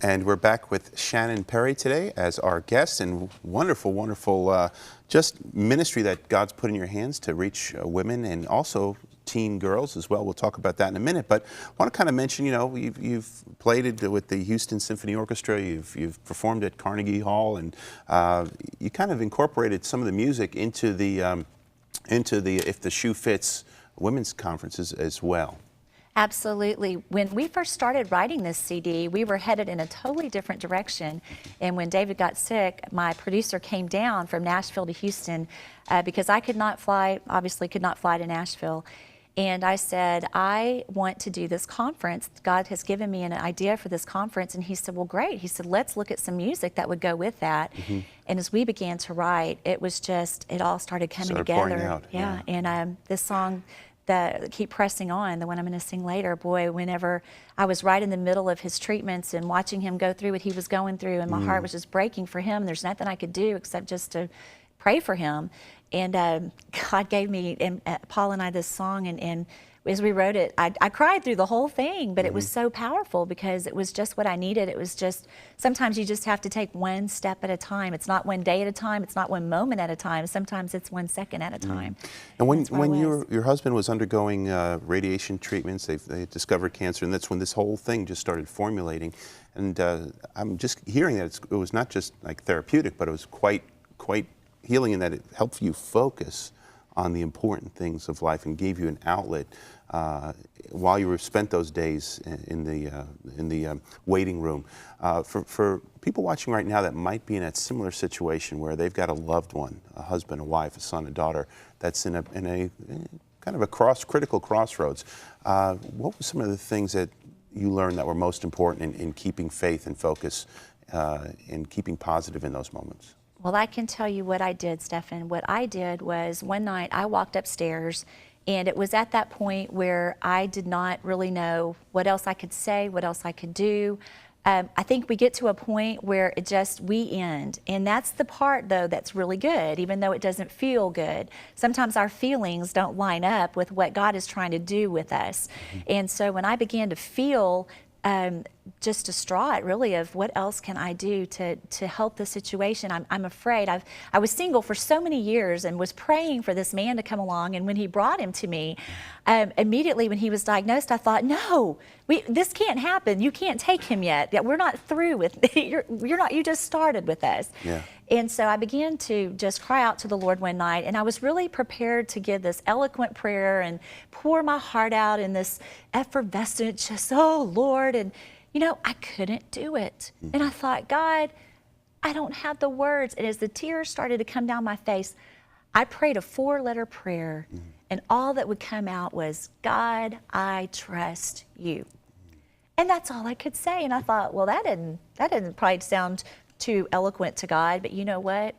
And we're back with Shannon Perry today as our guest, and wonderful, wonderful just ministry that God's put in your hands to reach women and also teen girls as well. We'll talk about that in a minute, but I want to kind of mention, you know, you've played it with the Houston Symphony Orchestra, you've performed at Carnegie Hall, and you kind of incorporated some of the music into the If the Shoe Fits women's conferences as well. Absolutely. When we first started writing this CD, we were headed in a totally different direction. And when David got sick, my producer came down from Nashville to Houston because I could not fly, obviously could not fly to Nashville. And I said, I want to do this conference. God has given me an idea for this conference. And he said, well, great. He said, let's look at some music that would go with that. And as we began to write, it was just, it all started coming together. Out. Yeah. And this song, that Keep Pressing On, the one I'm going to sing later, boy, whenever I was right in the middle of his treatments and watching him go through what he was going through, and my heart was just breaking for him. There's nothing I could do except just to pray for him. And God gave me, and Paul and I, this song, and as we wrote it, I cried through the whole thing, but it was so powerful because it was just what I needed. It was just, sometimes you just have to take one step at a time. It's not one day at a time. It's not one moment at a time. Sometimes it's 1 second at a time. And when your husband was undergoing radiation treatments, they discovered cancer, and that's when this whole thing just started formulating. And I'm just hearing that it was not just like therapeutic, but it was quite healing in that it helped you focus on the important things of life and gave you an outlet while you were spent those days in the waiting room. For people watching right now that might be in a similar situation where they've got a loved one, a husband, a wife, a son, a daughter, that's in a kind of a critical crossroads, what were some of the things that you learned that were most important in keeping faith and focus and keeping positive in those moments? Well, I can tell you what I did, Stephen. What I did was one night I walked upstairs, and it was at that point where I did not really know what else I could say, what else I could do. I think we get to a point where we end. And that's the part, though, that's really good, even though it doesn't feel good. Sometimes our feelings don't line up with what God is trying to do with us. And so when I began to feel just distraught, really, of what else can I do to help the situation. I'm afraid. I was single for so many years and was praying for this man to come along, and when he brought him to me, immediately when he was diagnosed, I thought, no, this can't happen. You can't take him yet. We're not through with you just started with us. Yeah. And so I began to just cry out to the Lord one night, and I was really prepared to give this eloquent prayer and pour my heart out in this effervescent, just, oh, Lord. And, you know, I couldn't do it. And I thought, God, I don't have the words. And as the tears started to come down my face, I prayed a 4-letter prayer, and all that would come out was, God, I trust you. And that's all I could say. And I thought, well, that didn't probably sound too eloquent to God, but you know what?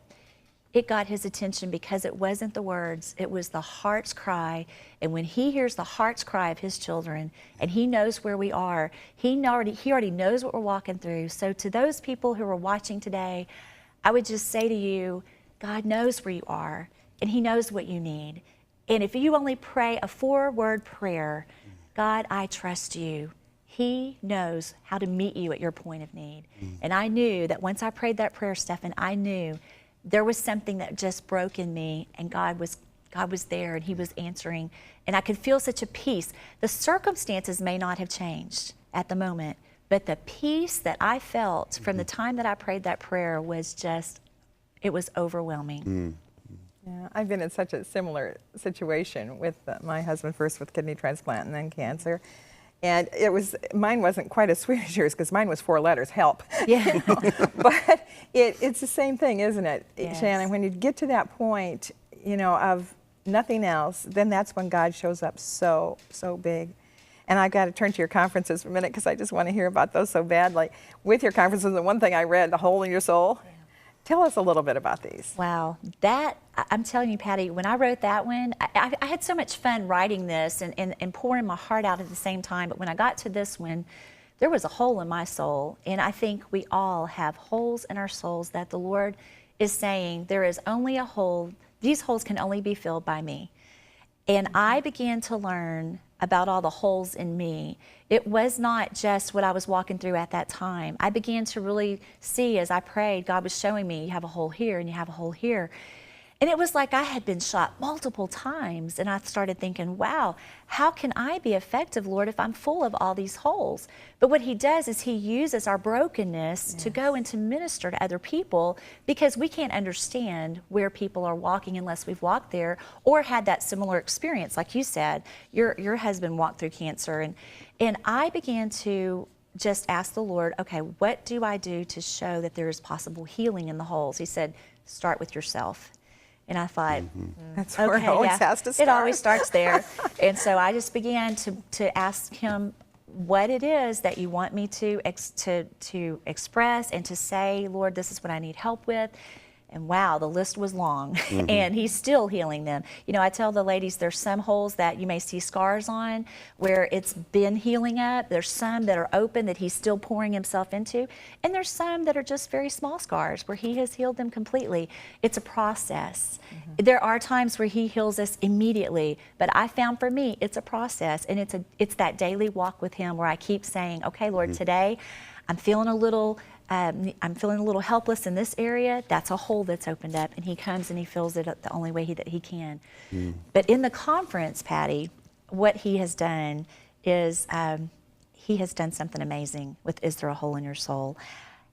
It got his attention because it wasn't the words, it was the heart's cry. And when he hears the heart's cry of his children, and he knows where we are, he already knows what we're walking through. So to those people who are watching today, I would just say to you, God knows where you are, and he knows what you need. And if you only pray a 4-word prayer, God, I trust you, he knows how to meet you at your point of need. And I knew that once I prayed that prayer, Stephen, I knew there was something that just broke in me, and God was there, and he was answering, and I could feel such a peace. The circumstances may not have changed at the moment, but the peace that I felt from the time that I prayed that prayer was just, it was overwhelming. Yeah, I've been in such a similar situation with my husband, first with kidney transplant and then cancer. And mine wasn't quite as sweet as yours, because mine was 4 letters, help. Yeah. You know? But it's the same thing, isn't it, Yes. Shannon? When you get to that point, you know, of nothing else, then that's when God shows up so big. And I've got to turn to your conferences for a minute, because I just want to hear about those so badly. With your conferences, the one thing I read, The Hole in Your Soul. Yeah. Tell us a little bit about these. Wow, I'm telling you, Patty, when I wrote that one, I had so much fun writing this and pouring my heart out at the same time. But when I got to this one, there was a hole in my soul. And I think we all have holes in our souls that the Lord is saying, there is only a hole. These holes can only be filled by me. And I began to learn about all the holes in me. It was not just what I was walking through at that time. I began to really see as I prayed, God was showing me, you have a hole here and you have a hole here. And it was like I had been shot multiple times. And I started thinking, wow, how can I be effective, Lord, if I'm full of all these holes? But what he does is he uses our brokenness to go and to minister to other people, because we can't understand where people are walking unless we've walked there or had that similar experience. Like you said, your husband walked through cancer. And I began to just ask the Lord, okay, what do I do to show that there is possible healing in the holes? He said, start with yourself. And I thought, That's where it always has to start. It always starts there. And so I just began to ask him what it is that you want me to express and to say, Lord, this is what I need help with. And wow, the list was long, and he's still healing them. You know, I tell the ladies there's some holes that you may see scars on where it's been healing up. There's some that are open that he's still pouring himself into. And there's some that are just very small scars where he has healed them completely. It's a process. There are times where he heals us immediately, but I found for me, it's a process. And it's that daily walk with him where I keep saying, okay, Lord, today I'm feeling a little helpless in this area. That's a hole that's opened up, and he comes and he fills it the only way that he can. But in the conference, Patty, what he has done is he has done something amazing with Is There a Hole in Your Soul?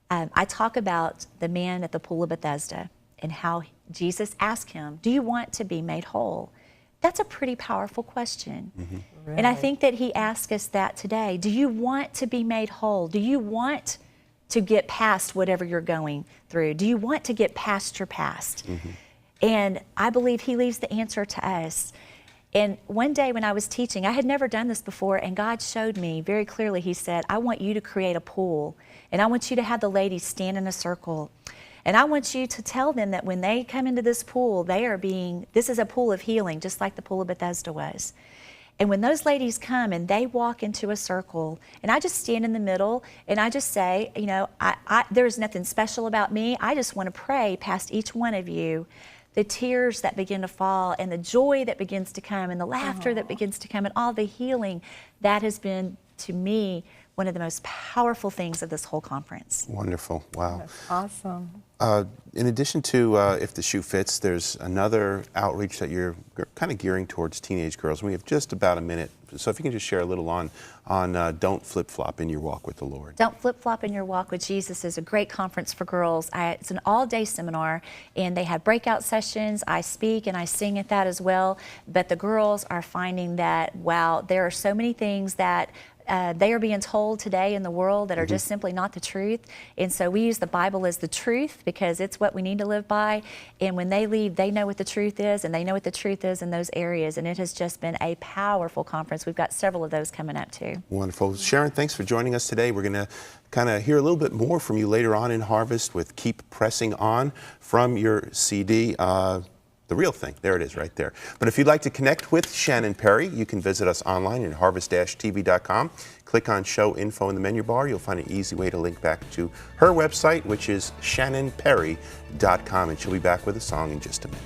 I talk about the man at the pool of Bethesda and how Jesus asked him, do you want to be made whole? That's a pretty powerful question. Really? And I think that he asks us that today. Do you want to be made whole? Do you want to get past whatever you're going through? Do you want to get past your past? And I believe he leaves the answer to us. And one day when I was teaching, I had never done this before, and God showed me very clearly. He said, I want you to create a pool, and I want you to have the ladies stand in a circle. And I want you to tell them that when they come into this pool, this is a pool of healing, just like the pool of Bethesda was. And when those ladies come and they walk into a circle, and I just stand in the middle and I just say, you know, there's nothing special about me. I just want to pray past each one of you, the tears that begin to fall and the joy that begins to come and the laughter that begins to come and all the healing that has been, to me, one of the most powerful things of this whole conference. Wonderful. Wow. That's awesome. In addition to If the Shoe Fits, there's another outreach that you're kind of gearing towards teenage girls. We have just about a minute, so if you can just share a little on Don't Flip-Flop in Your Walk with the Lord. Don't Flip-Flop in Your Walk with Jesus is a great conference for girls. It's an all-day seminar, and they have breakout sessions. I speak and I sing at that as well, but the girls are finding that, wow, there are so many things that they are being told today in the world that are just simply not the truth. And so we use the Bible as the truth because it's what we need to live by. And when they leave, they know what the truth is, and they know what the truth is in those areas. And it has just been a powerful conference. We've got several of those coming up too. Wonderful. Sharon, thanks for joining us today. We're going to kind of hear a little bit more from you later on in Harvest with Keep Pressing On from your CD. The Real Thing. There it is right there. But if you'd like to connect with Shannon Perry, you can visit us online at harvest-tv.com. Click on Show Info in the menu bar. You'll find an easy way to link back to her website, which is shannonperry.com. And she'll be back with a song in just a minute.